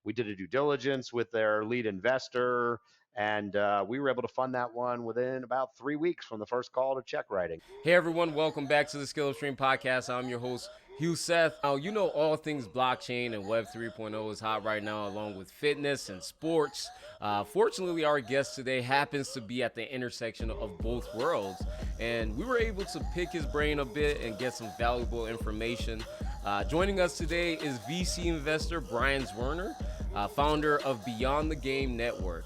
We did a due diligence with their lead investor, and we were able to fund that one within about 3 weeks from the first call to check writing. Hey everyone, welcome back to the ScaleupStream podcast. I'm your host, Hugh Seth. Now, you know all things blockchain and Web 3.0 is hot right now, along with fitness and sports. Fortunately, our guest today happens to be at the intersection of both worlds, and we were able to pick his brain a bit and get some valuable information. Joining us today is VC Investor Brian Zwerner, founder of Beyond the Game Network.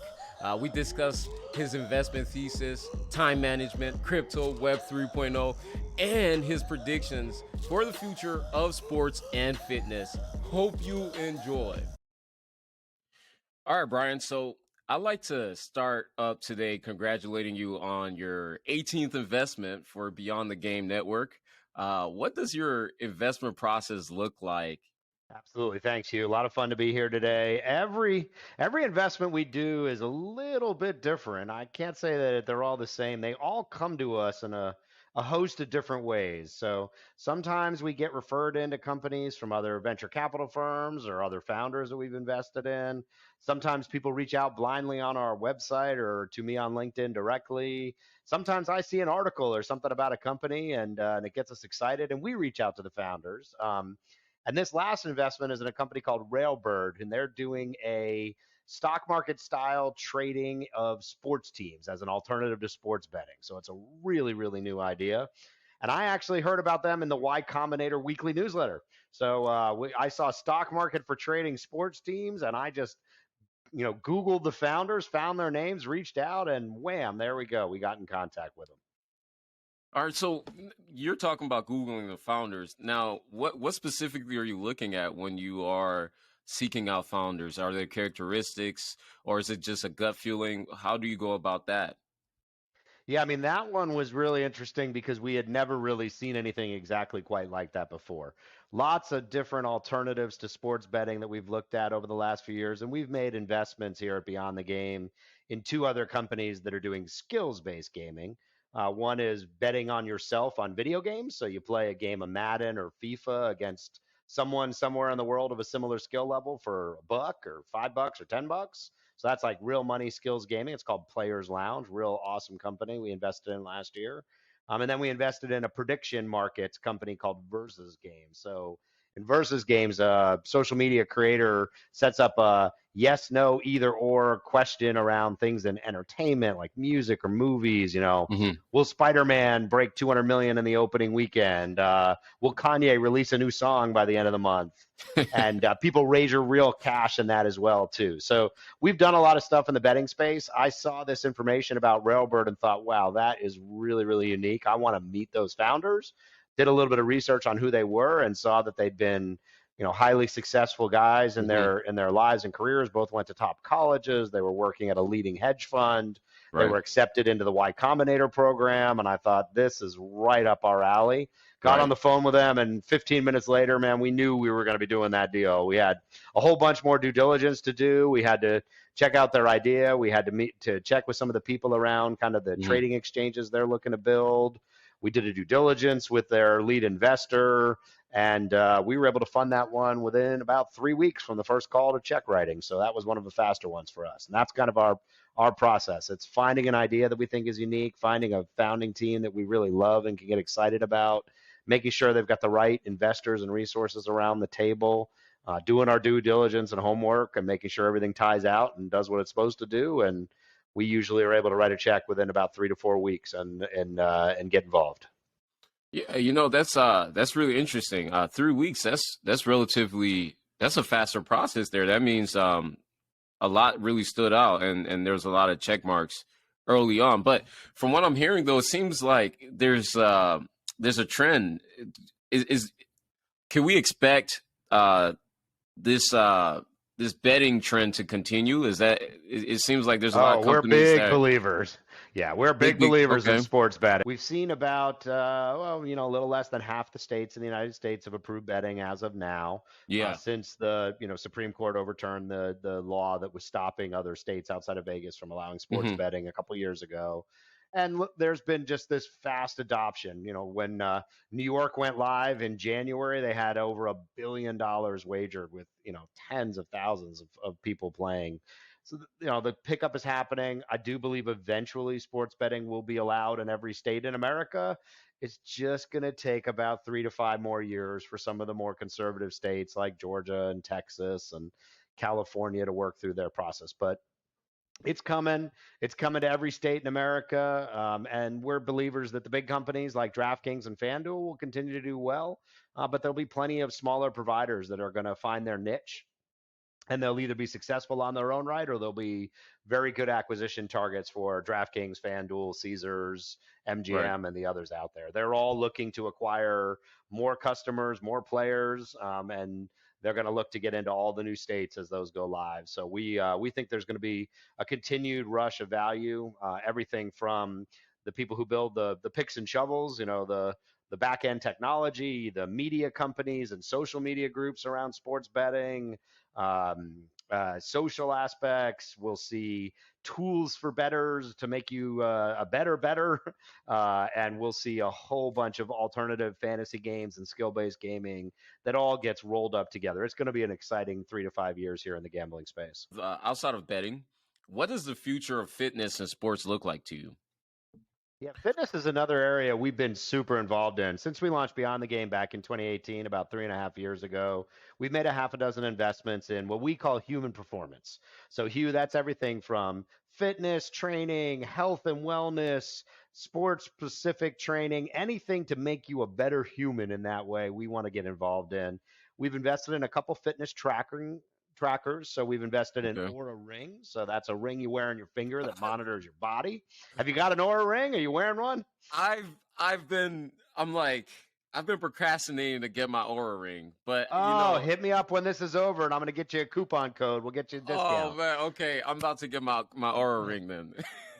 We discussed his investment thesis, time management, crypto, Web 3.0, and his predictions for the future of sports and fitness. Hope you enjoy. All right, Brian. So I'd like to start up today congratulating you on your 18th investment for Beyond the Game Network. What does your investment process look like? Absolutely. Thanks, Hugh. A lot of fun to be here today. Every investment we do is a little bit different. I can't say that they're all the same. They all come to us in a host of different ways. So sometimes we get referred into companies from other venture capital firms or other founders that we've invested in. Sometimes people reach out blindly on our website or to me on LinkedIn directly. Sometimes I see an article or something about a company and it gets us excited and we reach out to the founders. And this last investment is in a company called Railbird, and they're doing a stock market style trading of sports teams as an alternative to sports betting. So it's a really, really new idea. And I actually heard about them in the Y Combinator weekly newsletter. So I saw stock market for trading sports teams, and I just, Googled the founders, found their names, reached out, and wham, there we go. We got in contact with them. All right, so you're talking about Googling the founders. Now, what specifically are you looking at when you are seeking out founders? Are there characteristics or is it just a gut feeling? How do you go about that? Yeah, I mean, that one was really interesting because we had never really seen anything exactly quite like that before. Lots of different alternatives to sports betting that we've looked at over the last few years, and we've made investments here at Beyond the Game in two other companies that are doing skills-based gaming. One is betting on yourself on video games. So you play a game of Madden or FIFA against someone somewhere in the world of a similar skill level for a buck or $5 or $10. So that's like real money skills gaming. It's called Players Lounge, real awesome company we invested in last year. And then we invested in a prediction markets company called Versus Games. So in Versus Games, a social media creator sets up a yes, no, either or question around things in entertainment like music or movies. Hmm. Will Spider-Man break 200 million in the opening weekend? Will Kanye release a new song by the end of the month? And people wager real cash in that as well too. So we've done a lot of stuff in the betting space. I saw this information about Railbird and thought, wow, that is really, really unique. I want to meet those founders. Did a little bit of research on who they were and saw that they'd been, highly successful guys in Hmm. their lives and careers. Both went to top colleges. They were working at a leading hedge fund. They Right, were accepted into the Y Combinator program, and I thought this is right up our alley. Got on right. the phone with them, and 15 minutes later, man, we knew we were going to be doing that deal. We had a whole bunch more due diligence to do. We had to check out their idea. We had to meet to check with some of the people around kind of the Hmm. trading exchanges they're looking to build. We did a due diligence with their lead investor, and we were able to fund that one within about 3 weeks from the first call to check writing. So that was one of the faster ones for us, and that's kind of our process. It's finding an idea that we think is unique, finding a founding team that we really love and can get excited about, making sure they've got the right investors and resources around the table, doing our due diligence and homework, and making sure everything ties out and does what it's supposed to do. And we usually are able to write a check within about 3 to 4 weeks and get involved. Yeah, that's really interesting. 3 weeks, that's a faster process there. That means a lot really stood out and there's a lot of check marks early on. But from what I'm hearing though, it seems like there's a trend. Is Can we expect this this betting trend to continue? It seems like there's a lot of Oh, we're companies big that believers. Yeah, we're big big believers in okay. sports betting. We've seen about, a little less than half the states in the United States have approved betting as of now, Yeah. since the, Supreme Court overturned the law that was stopping other states outside of Vegas from allowing sports Hmm. betting a couple years ago. And look, there's been just this fast adoption. When New York went live in January, they had over $1 billion wagered with tens of thousands of people playing. So the pickup is happening. I do believe eventually sports betting will be allowed in every state in America. It's just going to take about 3 to 5 more years for some of the more conservative states like Georgia and Texas and California to work through their process. But it's coming. It's coming to every state in America. And we're believers that the big companies like DraftKings and FanDuel will continue to do well. But there'll be plenty of smaller providers that are going to find their niche, and they'll either be successful on their own right, or they'll be very good acquisition targets for DraftKings, FanDuel, Caesars, Right. MGM, and the others out there. They're all looking to acquire more customers, more players, and they're going to look to get into all the new states as those go live. So we think there's going to be a continued rush of value. Everything from the people who build the picks and shovels, the back end technology, the media companies and social media groups around sports betting, social aspects. We'll see tools for bettors to make you a better, and we'll see a whole bunch of alternative fantasy games and skill-based gaming that all gets rolled up together. It's going to be an exciting 3 to 5 years here in the gambling space. Outside of betting, what does the future of fitness and sports look like to you? Yeah, fitness is another area we've been super involved in. Since we launched Beyond the Game back in 2018, about 3.5 years ago, we've made a half a dozen investments in what we call human performance. So, Hugh, that's everything from fitness, training, health and wellness, sports specific training, anything to make you a better human in that way, we want to get involved in. We've invested in a couple fitness trackers. So we've invested in Okay. Aura Ring. So that's a ring you wear on your finger that monitors your body. Have you got an Aura Ring? Are you wearing one? I've been I'm like I've been procrastinating to get my Aura ring, but Oh, hit me up when this is over, and I'm going to get you a coupon code. We'll get you a oh discount. man, okay, I'm about to get my Aura ring then.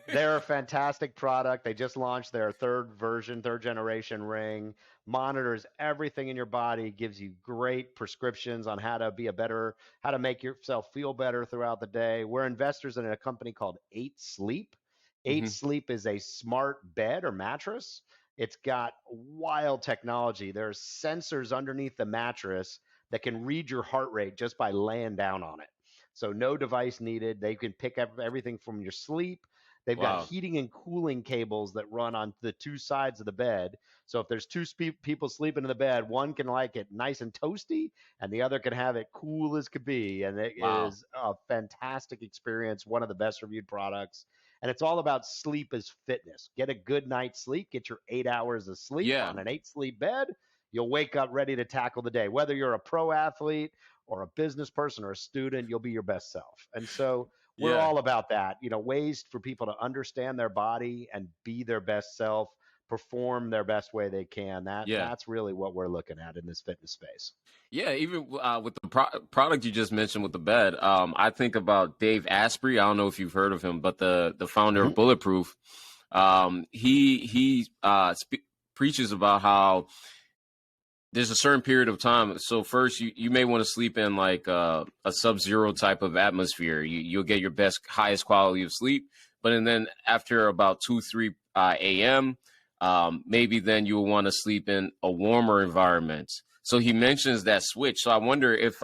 They're a fantastic product. They just launched their third version, third generation ring. Monitors everything in your body, gives you great prescriptions on how to make yourself feel better throughout the day. We're investors in a company called 8 Sleep. 8 Mhm. Sleep is a smart bed or mattress. It's got wild technology. There's sensors underneath the mattress that can read your heart rate just by laying down on it. So no device needed. They can pick up everything from your sleep. They've got Wow. heating and cooling cables that run on the two sides of the bed. So if there's two people sleeping in the bed, one can like it nice and toasty, and the other can have it cool as could be. And it Wow. is a fantastic experience, one of the best reviewed products. And it's all about sleep as fitness. Get a good night's sleep, get your 8 hours of sleep Yeah. on an 8 sleep bed. You'll wake up ready to tackle the day. Whether you're a pro athlete or a business person or a student, you'll be your best self. And so we're Yeah. all about that, ways for people to understand their body and be their best self, perform their best way they can. Yeah. That's really what we're looking at in this fitness space. Yeah, even with the product you just mentioned with the bed, I think about Dave Asprey. I don't know if you've heard of him, but the founder Mm-hmm. of Bulletproof, he preaches about how there's a certain period of time. So first, you may want to sleep in like a sub-zero type of atmosphere. You'll get your best, highest quality of sleep. But and then after about 2, 3 a.m., maybe then you'll want to sleep in a warmer environment. So he mentions that switch. So I wonder if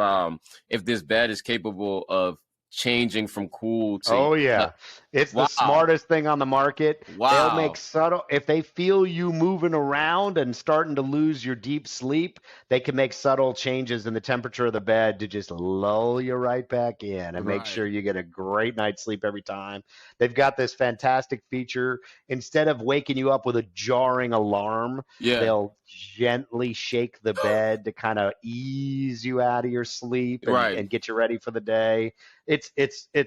this bed is capable of changing from cool to Oh yeah. It's the wow, smartest thing on the market. They'll make wow, subtle if they feel you moving around and starting to lose your deep sleep, they can make subtle changes in the temperature of the bed to just lull you right back in and make right, sure you get a great night's sleep every time. They've got this fantastic feature. Instead of waking you up with a jarring alarm, yeah, they'll gently shake the bed to kind of ease you out of your sleep and, right, and get you ready for the day. It's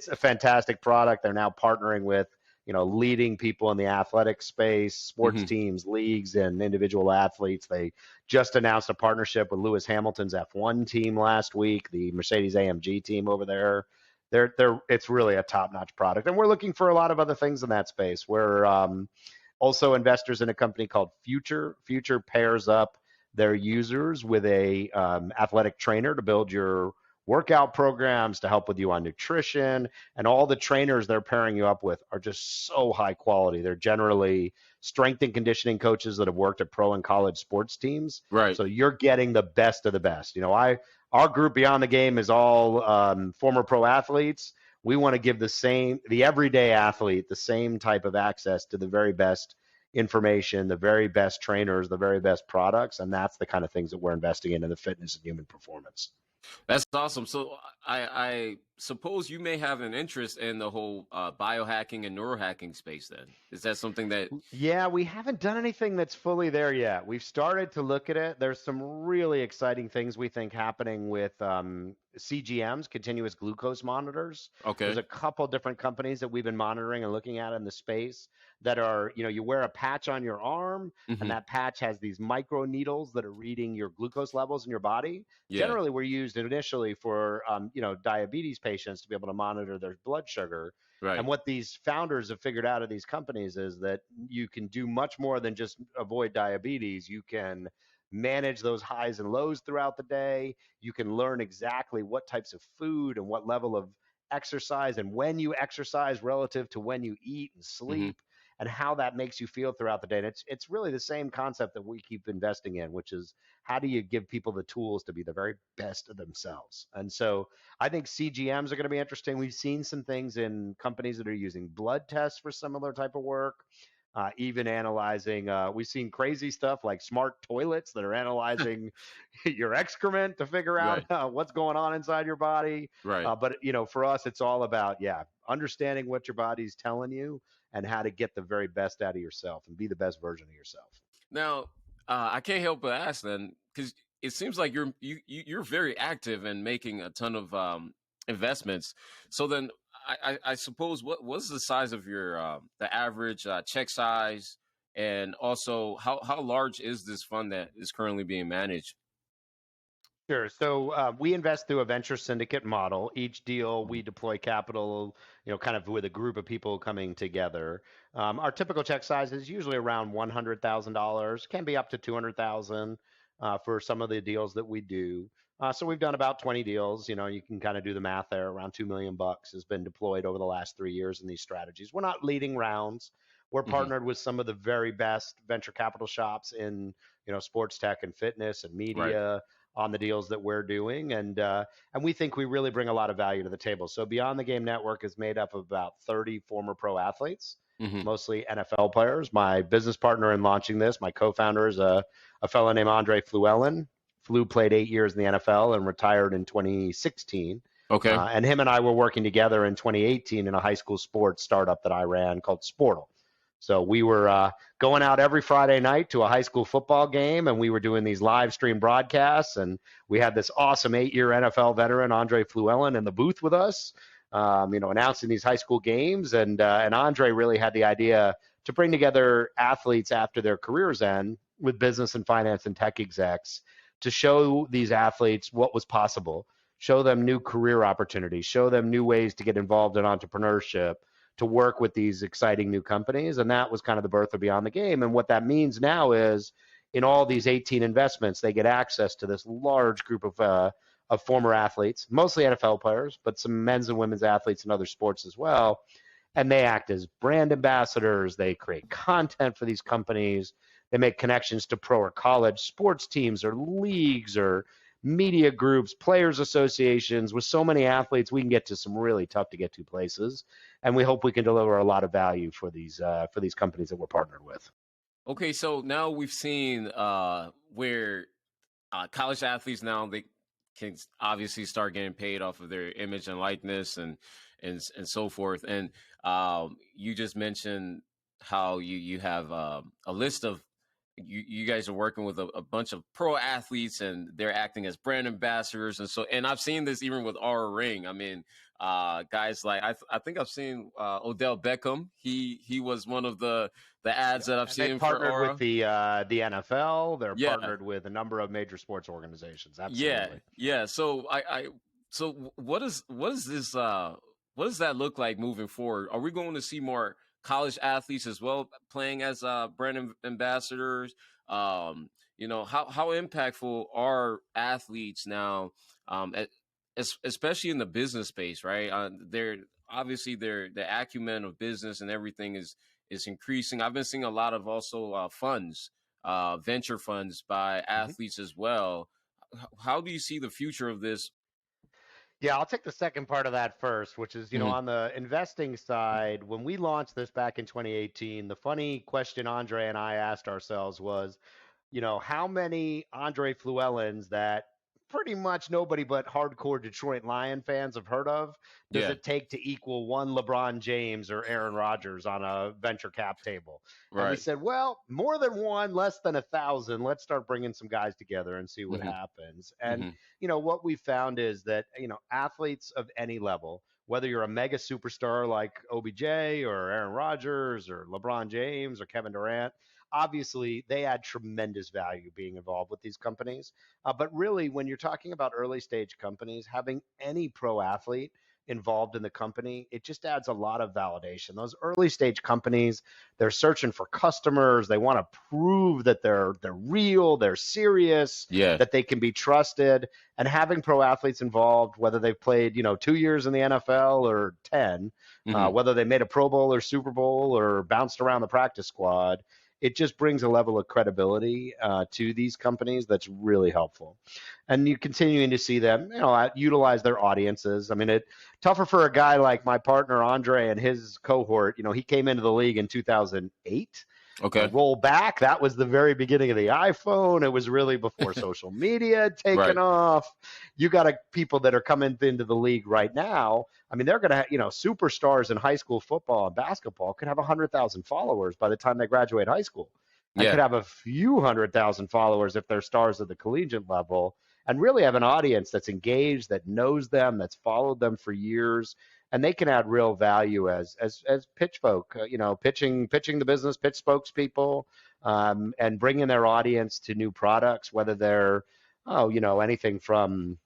a fantastic product. They're now partnering with leading people in the athletic space, sports hmm, teams, leagues, and individual athletes. They just announced a partnership with Lewis Hamilton's F1 team last week, the Mercedes AMG team over there. It's really a top-notch product, and we're looking for a lot of other things in that space. We're also investors in a company called Future. Future pairs up their users with a athletic trainer to build your workout programs to help with you on nutrition, and all the trainers they're pairing you up with are just so high quality. They're generally strength and conditioning coaches that have worked at pro and college sports teams. Right. So you're getting the best of the best. Our group Beyond the Game is all former pro athletes. We want to give the everyday athlete the same type of access to the very best information, the very best trainers, the very best products, and that's the kind of things that we're investing in the fitness and human performance. That's awesome. So I suppose you may have an interest in the whole biohacking and neurohacking space then. Is that something that Yeah, we haven't done anything that's fully there yet. We've started to look at it. There's some really exciting things we think happening with CGMs, continuous glucose monitors. There's okay. a couple different companies that we've been monitoring and looking at in the space that are, you wear a patch on your arm, and Hmm. that patch has these micro needles that are reading your glucose levels in your body. Yeah. Generally, were used initially for, diabetes patients to be able to monitor their blood sugar. And Right. what these founders have figured out of these companies is that you can do much more than just avoid diabetes. You can manage those highs and lows throughout the day. You can learn exactly what types of food and what level of exercise and when you exercise relative to when you eat and Hmm. sleep, and how that makes you feel throughout the day. And it's really the same concept that we keep investing in, which is how do you give people the tools to be the very best of themselves. And so I think CGMs are going to be interesting. We've seen some things in companies that are using blood tests for similar type of work. Even analyzing, we've seen crazy stuff like smart toilets that are analyzing your excrement to figure out Right. what's going on inside your body. Right. But for us, it's all about understanding what your body's telling you and how to get the very best out of yourself and be the best version of yourself. Now, I can't help but ask then, because it seems like you're very active in making a ton of investments. So then, I suppose what's the size of your the average check size, and also how large is this fund that is currently being managed? Sure. So we invest through a venture syndicate model. Each deal we deploy capital, kind of with a group of people coming together. Our typical check size is usually around $100,000, can be up to 200,000 for some of the deals that we do. So we've done about 20 deals. You can kind of do the math there. Around 2 million bucks has been deployed over the last 3 years in these strategies. We're not leading rounds. We're Hmm. partnered with some of the very best venture capital shops in, sports tech and fitness and Right. media on the deals that we're doing, and we think we really bring a lot of value to the table. So Beyond the Game Network is made up of about 30 former pro athletes, Hmm. mostly NFL players. My business partner in launching this, my co-founder, is a fellow named Andre Fluellen. Flu played 8 years in the NFL and retired in 2016. Okay. And him and I were working together in 2018 in a high school sports startup that I ran called Sportle. So we were going out every Friday night to a high school football game, and we were doing these live stream broadcasts. And we had this awesome 8-year NFL veteran, Andre Fluellen, in the booth with us, announcing these high school games. And Andre really had the idea to bring together athletes after their careers end with business and finance and tech execs to show these athletes what was possible, show them new career opportunities, show them new ways to get involved in entrepreneurship, to work with these exciting new companies. And that was kind of the birth of Beyond the Game. And what that means now is in all these 18 investments, they get access to this large group of former athletes, mostly NFL players, but some men's and women's athletes in other sports as well. And they act as brand ambassadors. They create content for these companies. They make connections to pro or college sports teams or leagues or media groups, players associations. With so many athletes, we can get to some really tough to get to places, and we hope we can deliver a lot of value for these companies that we're partnered with. Okay. So now we've seen where college athletes now they can obviously start getting paid off of their image and likeness and so forth. And you just mentioned how you have a list of you guys are working with a bunch of pro athletes and they're acting as brand ambassadors and I've seen this even with our ring. I mean, guys like I think I've seen Odell Beckham. He was one of the ads Yep. that I've And they've seen for partnered with Aura. the NFL. They're Yeah. partnered with a number of major sports organizations. Yeah, Absolutely. yeah. So so what is this what does that look like moving forward? Are we going to see more college athletes as well playing as brand ambassadors? How impactful are athletes now, especially in the business space, right? They're obviously the acumen of business and everything is increasing. I've been seeing a lot of also funds, venture funds by Mhm. athletes as well. How do you see the future of this? Yeah, I'll take the second part of that first, which is, Hmm. on the investing side, when we launched this back in 2018, the funny question Andre and I asked ourselves was, how many Andre Fluellens that pretty much nobody but hardcore Detroit Lion fans have heard of does Yeah, it take to equal one LeBron James or Aaron Rodgers on a venture cap table? And we right. said, well, more than one, less than 1,000. Let's start bringing some guys together and see what Hmm. happens. And, Hmm. what we found is that, athletes of any level, whether you're a mega superstar like OBJ or Aaron Rodgers or LeBron James or Kevin Durant, obviously they add tremendous value being involved with these companies. But really, when you're talking about early stage companies, having any pro athlete involved in the company, it just adds a lot of validation. Those early stage companies, they're searching for customers. They want to prove that they're real, they're serious, Yeah. that they can be trusted. And having pro athletes involved, whether they've played, 2 years in the NFL or 10, Hmm. whether they made a Pro Bowl or Super Bowl or bounced around the practice squad, it just brings a level of credibility to these companies that's really helpful. And you continuing to see them, utilize their audiences. I mean, it tougher for a guy like my partner Andre and his cohort. He came into the league in 2008. Okay. Roll back, that was the very beginning of the iPhone. It was really before social media had taken Right. off. You got people that are coming into the league right now. I mean, they're going to, superstars in high school football and basketball could have 100,000 followers by the time they graduate high school, and could Yeah. have a few 100,000 followers if they're stars at the collegiate level, and really have an audience that's engaged, that knows them, that's followed them for years, and they can add real value as pitch folk, pitching the business, pitch spokespeople, and bringing their audience to new products, whether they're anything from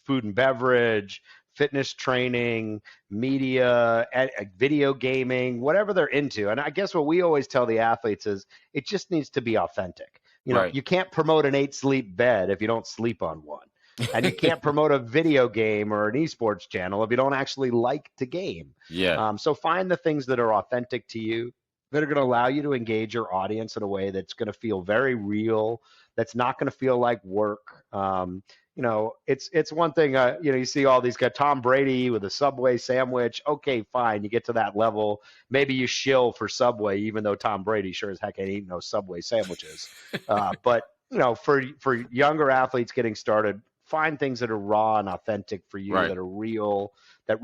food and beverage, fitness training, media, video gaming, whatever they're into. And I guess what we always tell the athletes is it just needs to be authentic. Right. You can't promote an 8 sleep bed if you don't sleep on one. And you can't promote a video game or an esports channel if you don't actually like to game. Yeah. So find the things that are authentic to you, that are going to allow you to engage your audience in a way that's going to feel very real, that's not going to feel like work. It's one thing. You see all these guys, Tom Brady with a Subway sandwich. Okay, fine, you get to that level. Maybe you shill for Subway, even though Tom Brady sure as heck ain't eating no Subway sandwiches. But for younger athletes getting started, find things that are raw and authentic for you, Right. that are real, that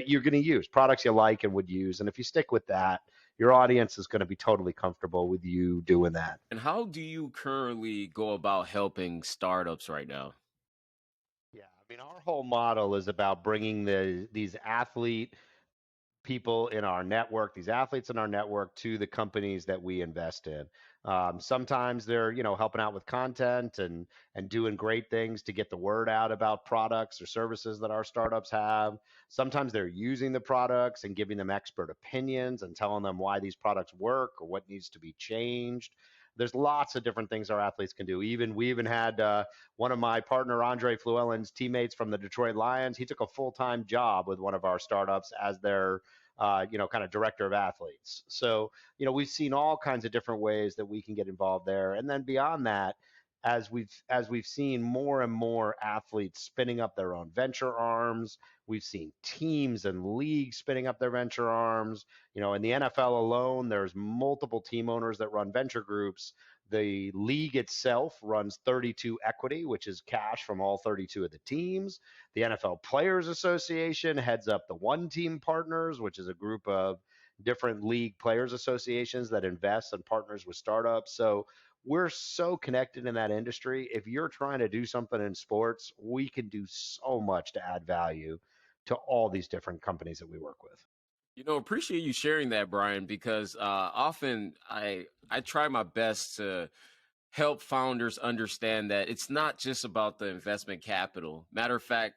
you're going to use, products you like and would use. And if you stick with that, your audience is going to be totally comfortable with you doing that. And how do you currently go about helping startups right now? Yeah, I mean, our whole model is about bringing these athlete people in our network, these athletes in our network, to the companies that we invest in. Sometimes they're, helping out with content and doing great things to get the word out about products or services that our startups have. Sometimes they're using the products and giving them expert opinions and telling them why these products work or what needs to be changed. There's lots of different things our athletes can do. We even had one of my partner Andre Fluellen's teammates from the Detroit Lions. He took a full-time job with one of our startups as their kind of director of athletes. So, we've seen all kinds of different ways that we can get involved there. And then beyond that, as we've seen more and more athletes spinning up their own venture arms, we've seen teams and leagues spinning up their venture arms. In the NFL alone, there's multiple team owners that run venture groups. The league itself runs 32 equity, which is cash from all 32 of the teams. The NFL Players Association heads up the One Team Partners, which is a group of different league players associations that invest and partners with startups. So we're so connected in that industry. If you're trying to do something in sports, we can do so much to add value to all these different companies that we work with. Appreciate you sharing that, Brian, because often I try my best to help founders understand that it's not just about the investment capital. Matter of fact,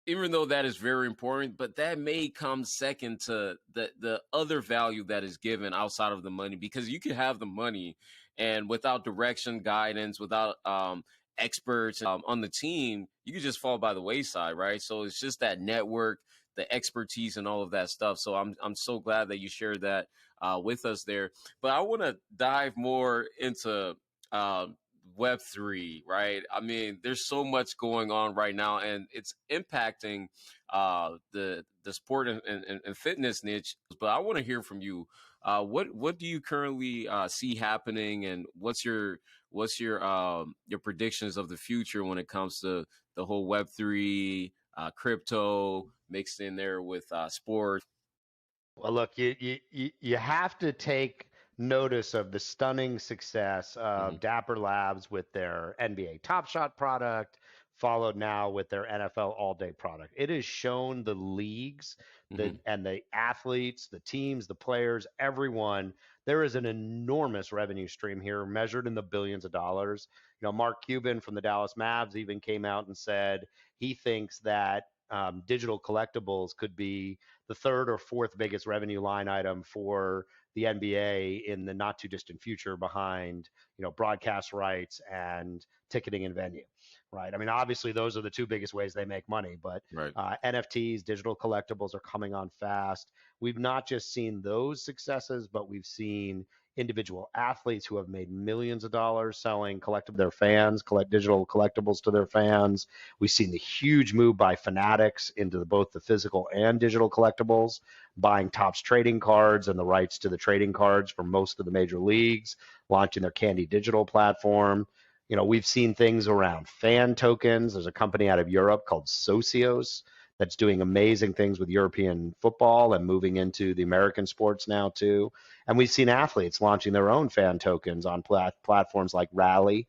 even though that is very important, but that may come second to the other value that is given outside of the money, because you can have the money and without direction, guidance, without experts on the team, you could just fall by the wayside, right? So it's just that network, the expertise, and all of that stuff. So I'm so glad that you shared that with us there. But I want to dive more into uh, Web3, right? I mean, there's so much going on right now, and it's impacting the sport and fitness niche. But I want to hear from you. What do you currently see happening, and what's your predictions of the future when it comes to the whole Web3, crypto mixed in there with sports? Well, look, you have to take notice of the stunning success Hmm. of Dapper Labs with their NBA Top Shot product, followed now with their NFL All Day product. It has shown the leagues, Hmm. the athletes, the teams, the players, everyone. There is an enormous revenue stream here, measured in the billions of dollars. You know, Mark Cuban from the Dallas Mavs even came out and said he thinks that digital collectibles could be the third or fourth biggest revenue line item for the NBA in the not too distant future, behind, you know, broadcast rights and ticketing and venue, right? I mean, obviously those are the two biggest ways they make money, but Right. NFTs, digital collectibles, are coming on fast. We've not just seen those successes, but we've seen individual athletes who have made millions of dollars selling collectible their fans, collect digital collectibles to their fans. We've seen the huge move by Fanatics into both the physical and digital collectibles, buying Topps trading cards and the rights to the trading cards for most of the major leagues, launching their Candy Digital platform. You know, we've seen things around fan tokens. There's a company out of Europe called Socios that's doing amazing things with European football and moving into the American sports now too. And we've seen athletes launching their own fan tokens on platforms like Rally,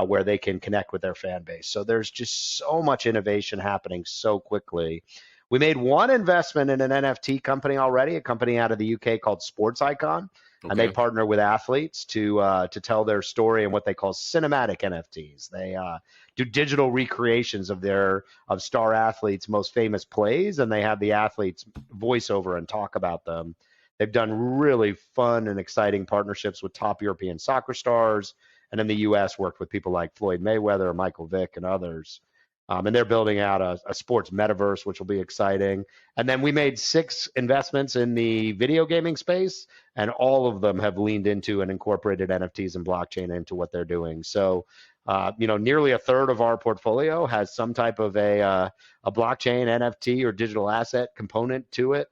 where they can connect with their fan base. So there's just so much innovation happening so quickly. We made one investment in an NFT company already, a company out of the UK called Sports Icon, and they Okay. partner with athletes to tell their story in what they call cinematic NFTs. They do digital recreations of star athletes' most famous plays, and they have the athletes voice over and talk about them. They've done really fun and exciting partnerships with top European soccer stars, and in the U.S. worked with people like Floyd Mayweather, Michael Vick, and others. And they're building out a sports metaverse, which will be exciting. And then we made 6 investments in the video gaming space, and all of them have leaned into and incorporated NFTs and blockchain into what they're doing. So, you know, nearly a third of our portfolio has some type of a blockchain, NFT, or digital asset component to it.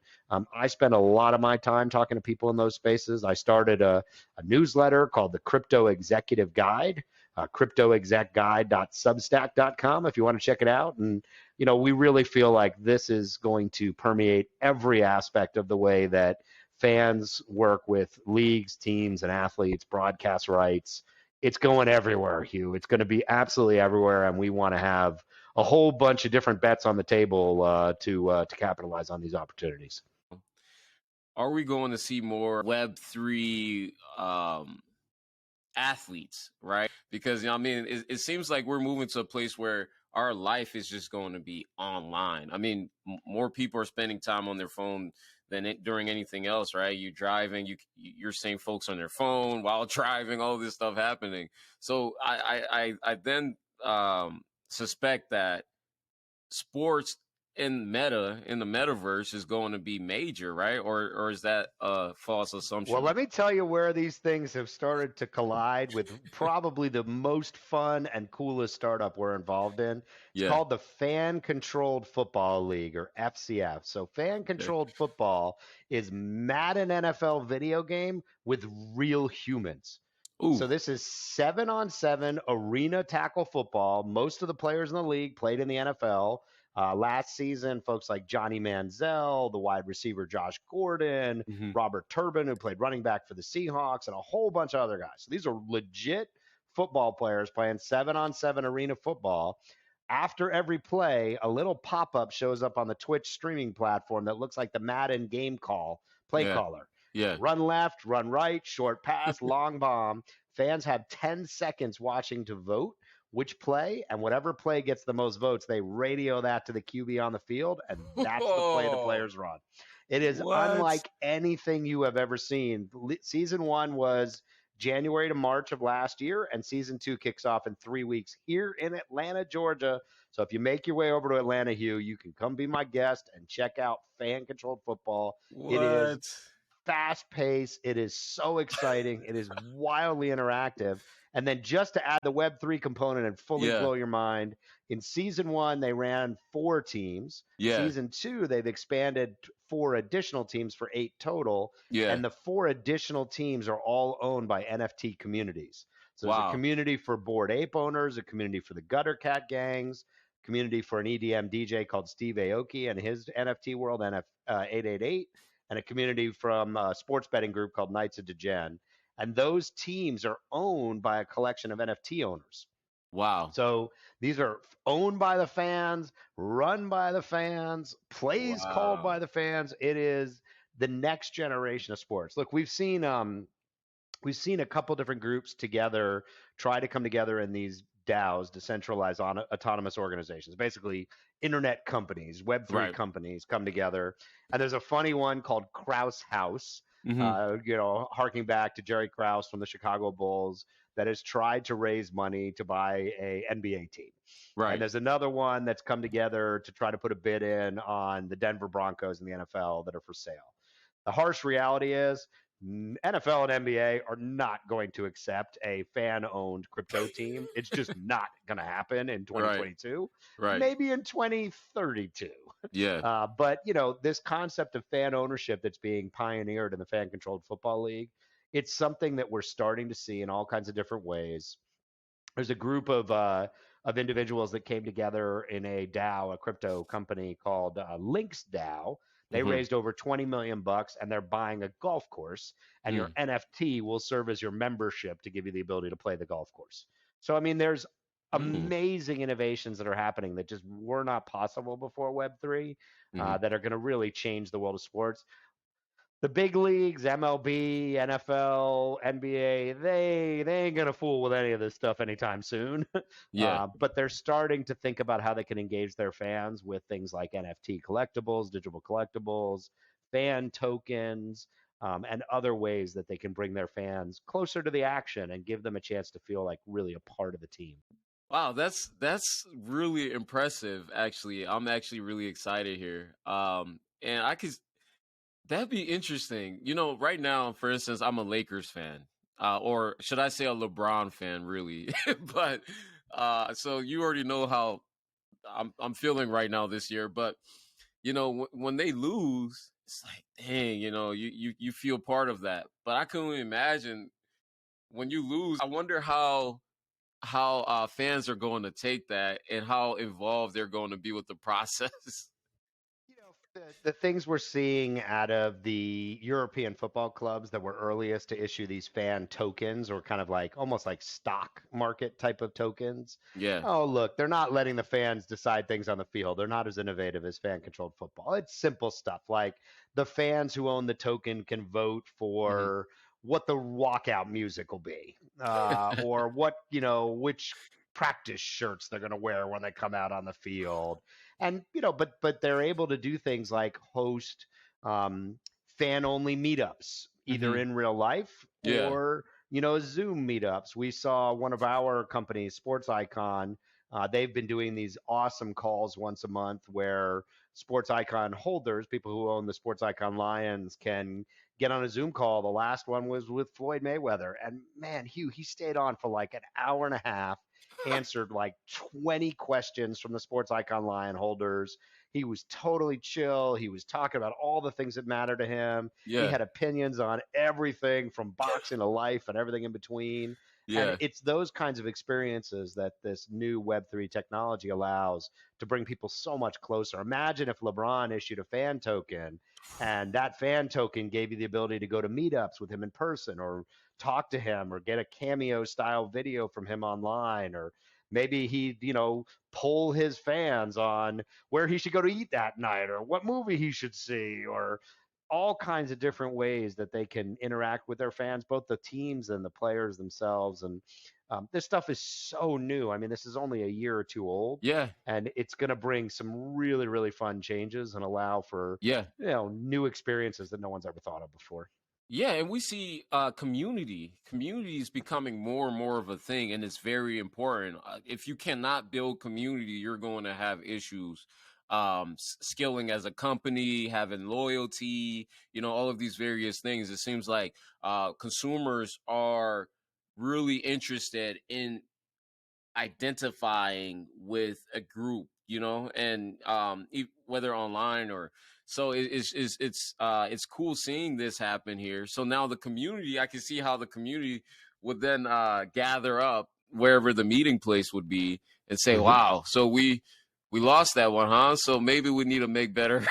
I spend a lot of my time talking to people in those spaces. I started a newsletter called the Crypto Executive Guide, cryptoexecguide.substack.com, if you want to check it out. And, you know, we really feel like this is going to permeate every aspect of the way that fans work with leagues, teams, and athletes, broadcast rights. It's going everywhere, Hugh. It's going to be absolutely everywhere, and we want to have a whole bunch of different bets on the table to capitalize on these opportunities. Are we going to see more Web3 athletes, right? Because, you know, I mean, it seems like we're moving to a place where our life is just going to be online. I mean, more people are spending time on their phone than during anything else, right? You're driving, you're seeing folks on their phone while driving, all this stuff happening. So I then suspect that sports in the metaverse is going to be major, right? Or is that a false Well, assumption? let me tell you where these things have started to collide with probably the most fun and coolest startup we're involved in. It's Yeah. called the Fan Controlled Football League, or FCF. So, Fan Okay. Controlled Football is Madden NFL video game with real humans. Ooh. So, this is 7-on-7 arena tackle football. Most of the players in the league played in the NFL. Last season, folks like Johnny Manziel, the wide receiver Josh Gordon, Hmm. Robert Turbin, who played running back for the Seahawks, and a whole bunch of other guys. So these are legit football players playing 7-on-7 arena football. After every play, a little pop up shows up on the Twitch streaming platform that looks like the Madden game call play Yeah. caller. Yeah. Run left, run right, short pass, long bomb. Fans have 10 seconds watching to vote which play, and whatever play gets the most votes, they radio that to the QB on the field, and that's the play the Oh, players run. It is what? unlike anything you have ever seen. Season 1 was January to March of last year, and season 2 kicks off in 3 weeks here in Atlanta, Georgia. So if you make your way over to Atlanta, Hugh, you can come be my guest and check out fan controlled football. It is What? fast paced. It is so exciting. It is wildly interactive. And then just to add the Web3 component and fully Yeah. blow your mind, in season 1, they ran 4 teams. Yeah. Season 2, they've expanded 4 additional teams for 8 total. Yeah. And the 4 additional teams are all owned by NFT communities. So there's a Wow. community for Bored Ape owners, a community for the Gutter Cat gangs, community for an EDM DJ called Steve Aoki and his NFT world, NF888, and a community from a sports betting group called Knights of Degen. And those teams are owned by a collection of NFT owners. Wow. So these are owned by the fans, run by the fans, plays called Wow. by the fans. It is the next generation of sports. Look, we've seen a couple different groups together try to come together in these DAOs, decentralized autonomous organizations, basically internet companies, Web3 Right. companies come together. And there's a funny one called Krause House, Mm-hmm. harking back to Jerry Krause from the Chicago Bulls, that has tried to raise money to buy a NBA team. And Right. there's another one that's come together to try to put a bid in on the Denver Broncos in the NFL that are for sale. The harsh reality is NFL and NBA are not going to accept a fan owned crypto team. It's just not going to happen in Right. 2022, Right. maybe in 2032. Yeah. But, this concept of fan ownership that's being pioneered in the fan controlled football league, it's something that we're starting to see in all kinds of different ways. There's a group of individuals that came together in a DAO, a crypto company called Lynx DAO. They Mm-hmm. raised over 20 million bucks, and they're buying a golf course, and your Mm. NFT will serve as your membership to give you the ability to play the golf course. So I mean, there's Mm. amazing innovations that are happening that just were not possible before Web3, Mm-hmm. that are going to really change the world of sports. The big leagues, MLB, NFL, NBA, they ain't gonna fool with any of this stuff anytime soon. Yeah. But they're starting to think about how they can engage their fans with things like NFT collectibles, digital collectibles, fan tokens, and other ways that they can bring their fans closer to the action and give them a chance to feel like really a part of the team. Wow, that's really impressive actually. I'm actually really excited here. And I could that'd be interesting. Right now, for instance, I'm a Lakers fan. Or should I say a LeBron fan really? But so you already know how I'm feeling right now this year, but when they lose, it's like, dang, you feel part of that. But I couldn't imagine when you lose. I wonder how fans are going to take that and how involved they're going to be with the process. The things we're seeing out of the European football clubs that were earliest to issue these fan tokens, or kind of like almost like stock market type of tokens. Yeah. Oh, look, they're not letting the fans decide things on the field. They're not as innovative as fan controlled football. It's simple stuff like the fans who own the token can vote Hmm. for what the walkout music will be, or which practice shirts they're going to wear when they come out on the field. And but they're able to do things like host um, fan only meetups, either Hmm. in real life Yeah. or Zoom meetups. We saw one of our companies, Sports Icon. They've been doing these awesome calls once a month where Sports Icon holders, people who own the Sports Icon Lions, can get on a Zoom call. The last one was with Floyd Mayweather, and man, Hugh, he stayed on for like an hour and a half, answered like 20 questions from the Sports Icon Lion holders. He was totally chill. He was talking about all the things that matter to him. He Yeah. had opinions on everything from boxing to life and everything in between. And Yeah. it's those kinds of experiences that this new Web3 technology allows to bring people so much closer. Imagine if LeBron issued a fan token, and that fan token gave you the ability to go to meetups with him in person, or talk to him, or get a cameo style video from him online, or maybe he poll his fans on where he should go to eat that night, or what movie he should see, or all kinds of different ways that they can interact with their fans, both the teams and the players themselves. And this stuff is so new. I mean, this is only a year or two old, Yeah. and it's going to bring some really, really fun changes and allow for Yeah. new experiences that no one's ever thought of before. Yeah, and we see community is becoming more and more of a thing, and it's very important. If you cannot build community, you're going to have issues scaling as a company, having loyalty, all of these various things. It seems like consumers are really interested in identifying with a group, and whether online or so it's cool seeing this happen here. So now the community, I can see how the community would then gather up wherever the meeting place would be and say, wow, so we lost that one, huh? So maybe we need to make better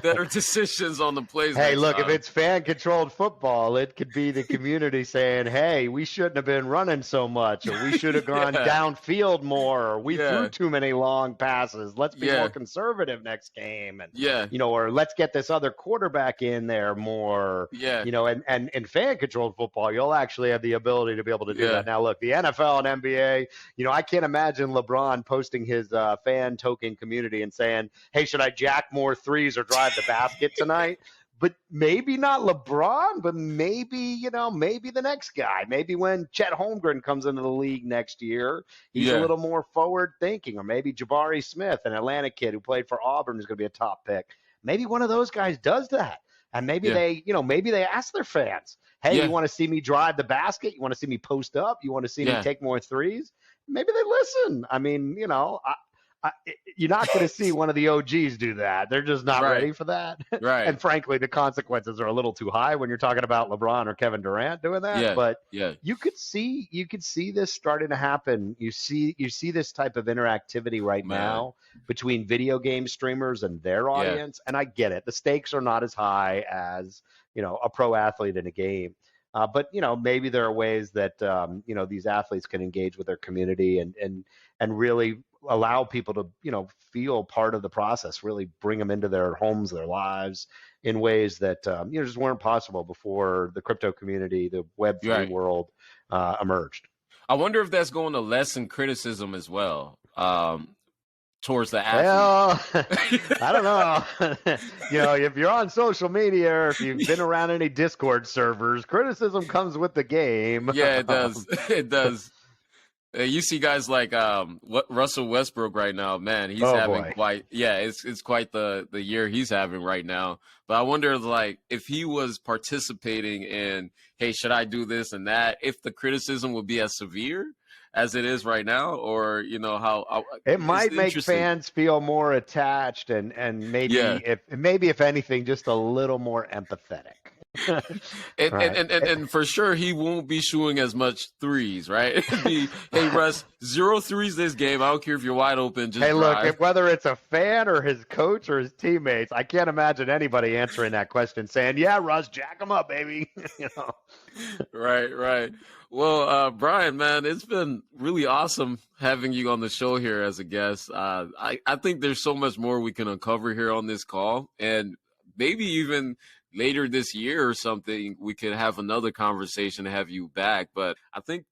better decisions on the plays Hey, next look, if time. it's fan controlled football, it could be the community saying, hey, we shouldn't have been running so much, or we should have gone Yeah, downfield more, or we threw yeah, too many long passes. Let's be more yeah, conservative next game. And, yeah, or let's get this other quarterback in there more, yeah, and in fan controlled football, you'll actually have the ability to be able to do yeah, that. Now, look, the NFL and NBA, I can't imagine LeBron posting his fan token community and saying, hey, should I jack more threes or drive the basket tonight? But maybe not LeBron, but maybe, maybe the next guy. Maybe when Chet Holmgren comes into the league next year, he's a yeah, little more forward thinking. Or maybe Jabari Smith, an Atlanta kid who played for Auburn, is going to be a top pick. Maybe one of those guys does that. And maybe yeah, they ask their fans, hey, you yeah, want to see me drive the basket? You want to see me post up? You want to see me yeah. take more threes? Maybe they listen. I mean, you're not going to see one of the OGs do that. They're just not Right, ready for that. right. And frankly, the consequences are a little too high when you're talking about LeBron or Kevin Durant doing that. Yeah, But yeah, you could see this starting to happen. You see this type of interactivity right man. now between video game streamers and their Yeah, audience. And I get it. The stakes are not as high as, a pro athlete in a game. But maybe there are ways that these athletes can engage with their community and really allow people to feel part of the process, really bring them into their homes, their lives, in ways that just weren't possible before the crypto community, the Web3 right. world emerged. I wonder if that's going to lessen criticism as well, towards the athlete. Well, I don't know. If you're on social media or if you've been around any Discord servers, criticism comes with the game. Yeah, it does. It does. You see guys like what Russell Westbrook right now, man, he's Oh having boy. quite it's quite the year he's having right now. But I wonder like if he was participating in, hey, should I do this and that, if the criticism would be as severe as it is right now, or how It it's might make interesting. fans feel more attached and maybe Yeah. if anything, just a little more empathetic. And, and, Right. and, and and for sure he won't be shooting as much threes, right? It'd be, hey Russ, 0 threes this game. I don't care if you're wide open, just Hey, look, drive. whether it's a fan or his coach or his teammates, I can't imagine anybody answering that question saying, "Yeah, Russ, jack him up, baby." you know. Right, right. Well, Brian, man, it's been really awesome having you on the show here as a guest. I think there's so much more we can uncover here on this call, and maybe even later this year or something, we could have another conversation to have you back. But I think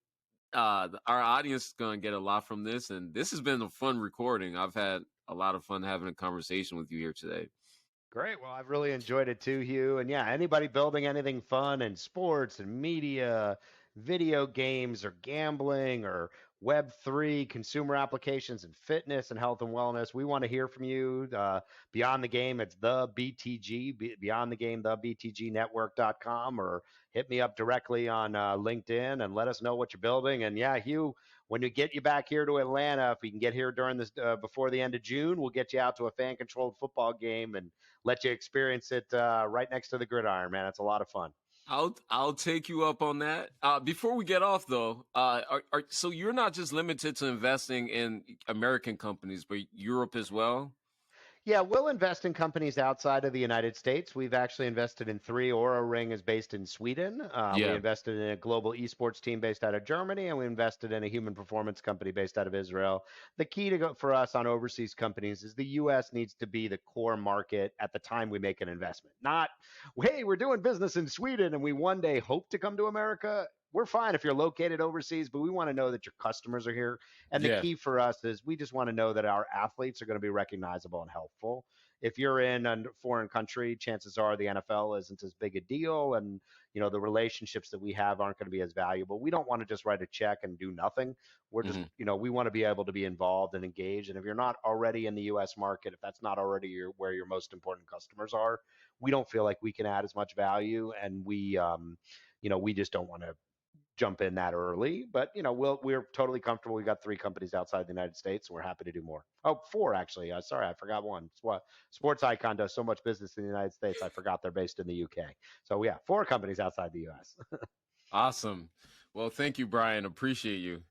our audience is going to get a lot from this, and this has been a fun recording. I've had a lot of fun having a conversation with you here today. Great. Well, I've really enjoyed it too, Hugh. And yeah, anybody building anything fun in sports and media, video games or gambling or Web3, consumer applications and fitness and health and wellness, we want to hear from you. Beyond the Game, it's the BTG, Beyond the Game, the BTGnetwork.com, or hit me up directly on LinkedIn and let us know what you're building. And yeah, Hugh, when we get you back here to Atlanta, if we can get here during this before the end of June, we'll get you out to a fan controlled football game and let you experience it right next to the gridiron, man. It's a lot of fun. I'll take you up on that. Before we get off, though, so you're not just limited to investing in American companies, but Europe as well. Yeah, we'll invest in companies outside of the United States. We've actually invested in three. Aura Ring is based in Sweden. We Yeah, invested in a global esports team based out of Germany, and we invested in a human performance company based out of Israel. The key to go for us on overseas companies is the U.S. needs to be the core market at the time we make an investment. Not, hey, we're doing business in Sweden and we one day hope to come to America. We're fine if you're located overseas, but we want to know that your customers are here. And the yeah, key for us is we just want to know that our athletes are going to be recognizable and helpful. if you're in a foreign country, chances are the NFL isn't as big a deal, and the relationships that we have aren't going to be as valuable. We don't want to just write a check and do nothing. We're just, we want to be able to be involved and engaged. And if you're not already in the U.S. market, if that's not already where your most important customers are, we don't feel like we can add as much value, and we just don't want to jump in that early. But we're totally comfortable. We got 3 companies outside the United States, and we're happy to do more. Oh, 4 actually. Sorry, I forgot one. Sports Icon does so much business in the United States. I forgot they're based in the UK. So yeah, 4 companies outside the US. Awesome. Well, thank you, Brian. Appreciate you.